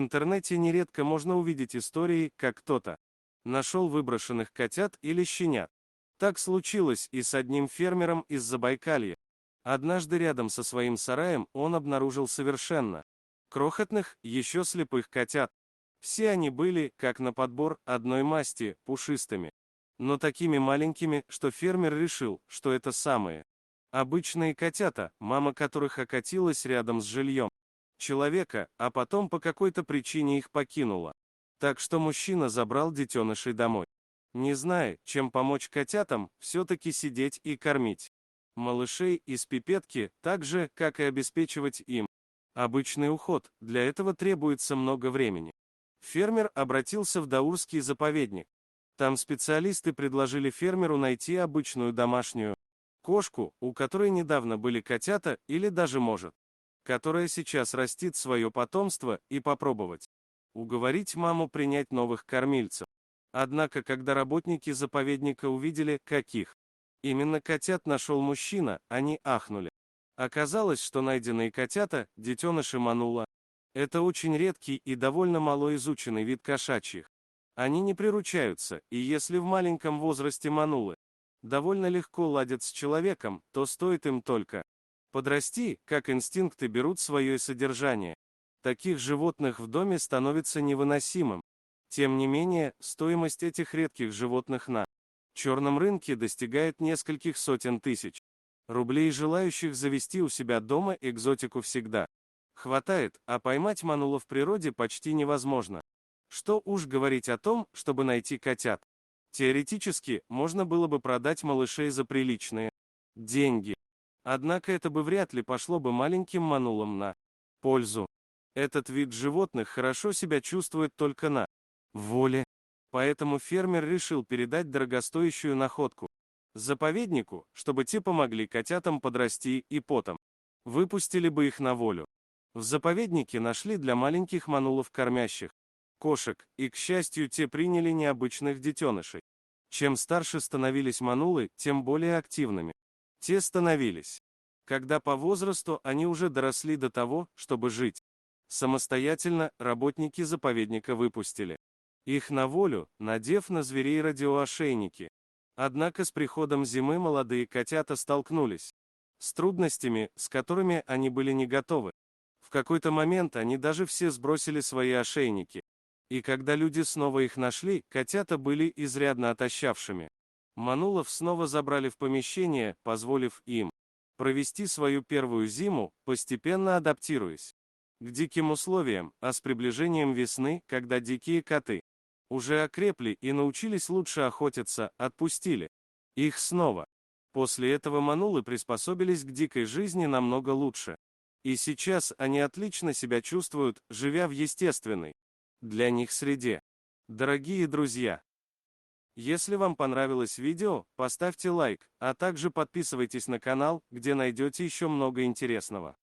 интернете нередко можно увидеть истории, как кто-то нашел выброшенных котят или щенят. Так случилось и с одним фермером из Забайкалья. Однажды рядом со своим сараем он обнаружил совершенно крохотных, еще слепых котят. Все они были, как на подбор, одной масти, пушистыми, но такими маленькими, что фермер решил, что это самые обычные котята, мама которых окатилась рядом с жильем человека, а потом по какой-то причине их покинула. Так что мужчина забрал детенышей домой. Не зная, чем помочь котятам, все-таки сидеть и кормить малышей из пипетки, так же, как и обеспечивать им обычный уход, для этого требуется много времени. Фермер обратился в Даурский заповедник. Там специалисты предложили фермеру найти обычную домашнюю кошку, у которой недавно были котята, или даже может, которая сейчас растит свое потомство, и попробовать уговорить маму принять новых кормильцев. Однако, когда работники заповедника увидели, каких именно котят нашел мужчина, они ахнули. Оказалось, что найденные котята – детеныши манула. Это очень редкий и довольно малоизученный вид кошачьих. Они не приручаются, и если в маленьком возрасте манулы довольно легко ладят с человеком, то стоит им только подрасти, как инстинкты берут свое содержание. Таких животных в доме становится невыносимым. Тем не менее, стоимость этих редких животных на черном рынке достигает нескольких сотен тысяч рублей. Желающих завести у себя дома экзотику всегда хватает, а поймать манула в природе почти невозможно. Что уж говорить о том, чтобы найти котят. Теоретически, можно было бы продать малышей за приличные деньги. Однако это бы вряд ли пошло бы маленьким манулам на пользу. Этот вид животных хорошо себя чувствует только на воле. Поэтому фермер решил передать дорогостоящую находку заповеднику, чтобы те помогли котятам подрасти и потом выпустили бы их на волю. В заповеднике нашли для маленьких манулов кормящих кошек, и, к счастью, те приняли необычных детенышей. Чем старше становились манулы, тем более активными те становились. Когда по возрасту они уже доросли до того, чтобы жить самостоятельно, работники заповедника выпустили их на волю, надев на зверей радиоошейники. Однако с приходом зимы молодые котята столкнулись с трудностями, с которыми они были не готовы. В какой-то момент они даже все сбросили свои ошейники. И когда люди снова их нашли, котята были изрядно отощавшими. Манулов снова забрали в помещение, позволив им провести свою первую зиму, постепенно адаптируясь к диким условиям, а с приближением весны, когда дикие коты уже окрепли и научились лучше охотиться, отпустили их снова. После этого манулы приспособились к дикой жизни намного лучше. И сейчас они отлично себя чувствуют, живя в естественной для них среде. Дорогие друзья, если вам понравилось видео, поставьте лайк, а также подписывайтесь на канал, где найдете еще много интересного.